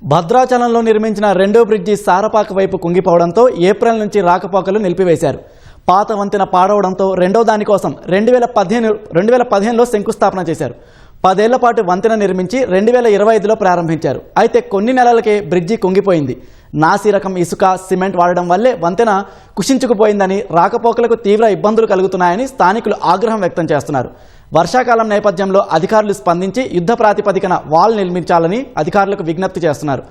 భద్రాచలంలో నిర్మించిన రెండో బ్రిడ్జి సారపాక వైపు కుంగిపోవడంతో ఏప్రిల్ నుంచి రాకపోకలు నిలిపివేశారు. పాత వంతెన పాడవడంతో రెండో దానికోసం 2015లో శంకుస్థాపన చేశారు. 10 ఏళ్ల పాటు వంతెన నిర్మించి 2025లో ప్రారంభించారు. అయితే కొన్ని నెలలకే బ్రిడ్జి కుంగిపోయింది. నాసి రకం ఇసుక, సిమెంట్ వాడడం వల్లే వంతెన కుషించుకుపోయిందని, రాకపోకలకు తీవ్ర ఇబ్బందులు కలుగుతున్నాయని స్థానికులు ఆగ్రహం వ్యక్తం చేస్తున్నారు. వర్షాకాలం నేపథ్యంలో అధికారులు స్పందించి యుద్ధ ప్రాతిపదికన వాల్ నిర్మించాలని అధికారులకు విజ్ఞప్తి చేస్తున్నారు.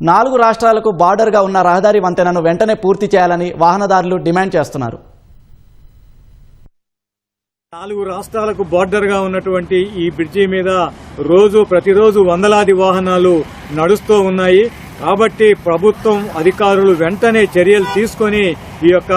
4 రాష్ట్రాలకు బార్డర్గా ఉన్న రహదారి వంతెనను వెంటనే పూర్తి చేయాలని వాహనదారులు డిమాండ్ చేస్తున్నారు. 4 రాష్ట్రాలకు బార్డర్గా ఉన్నటువంటి ఈ బ్రిడ్జి మీద ప్రతిరోజు వందలాది వాహనాలు నడుస్తూ ఉన్నాయి. కాబట్టి ప్రభుత్వం అధికారులు వెంటనే చర్యలు తీసుకొని ఈ యొక్క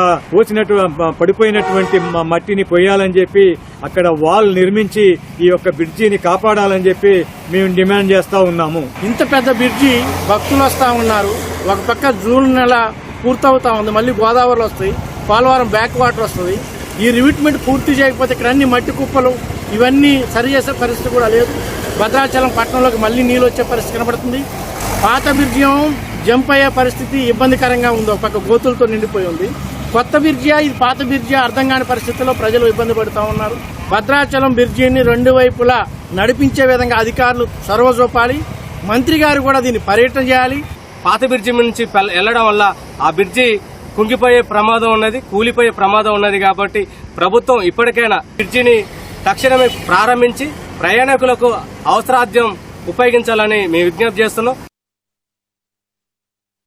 పడిపోయినటువంటి మట్టిని పోయాలని చెప్పి అక్కడ వాల్ నిర్మించి ఈ యొక్క బ్రిడ్జిని కాపాడాలని చెప్పి మేము డిమాండ్ చేస్తా ఉన్నాము. ఇంత పెద్ద బ్రిడ్జి భక్తులు వస్తా ఉన్నారు. ఒక పక్క జూన్ నెల పూర్తవుతా ఉంది, మళ్ళీ గోదావరిలో వస్తాయి, పోలవరం బ్యాక్ వాటర్ వస్తుంది. ఈ రివిట్మెంట్ పూర్తి చేయకపోతే ఇక్కడ అన్ని మట్టి కుప్పలు ఇవన్నీ సరి చేసే పరిస్థితి కూడా లేదు. భద్రాచలం పట్టణంలోకి మళ్ళీ నీళ్ళు వచ్చే పరిస్థితి కనబడుతుంది. పాత బ్రిడ్జి జంప్ అయ్యే పరిస్థితి ఇబ్బందికరంగా ఉంది, ఒక పక్క గోతులతో నిండిపోయి ఉంది. కొత్త బ్రిడ్జియా ఇది పాత బ్రిడ్జియా అర్థం కాని పరిస్థితుల్లో ప్రజలు ఇబ్బంది పడుతూ ఉన్నారు. భద్రాచలం బ్రిడ్జిని 2 వైపులా నడిపించే విధంగా అధికారులు చొరవ చూపాలి. మంత్రి గారు కూడా దీన్ని పర్యటన చేయాలి. పాత బ్రిడ్జి నుంచి వెళ్లడం వల్ల ఆ బ్రిడ్జి కుంగిపోయే ప్రమాదం ఉన్నది, కూలిపోయే ప్రమాదం ఉన్నది. కాబట్టి ప్రభుత్వం ఇప్పటికైనా బ్రిడ్జిని తక్షణమే ప్రారంభించి ప్రయాణికులకు అవసరార్థం ఉపయోగించాలని మేము విజ్ఞప్తి చేస్తున్నాం.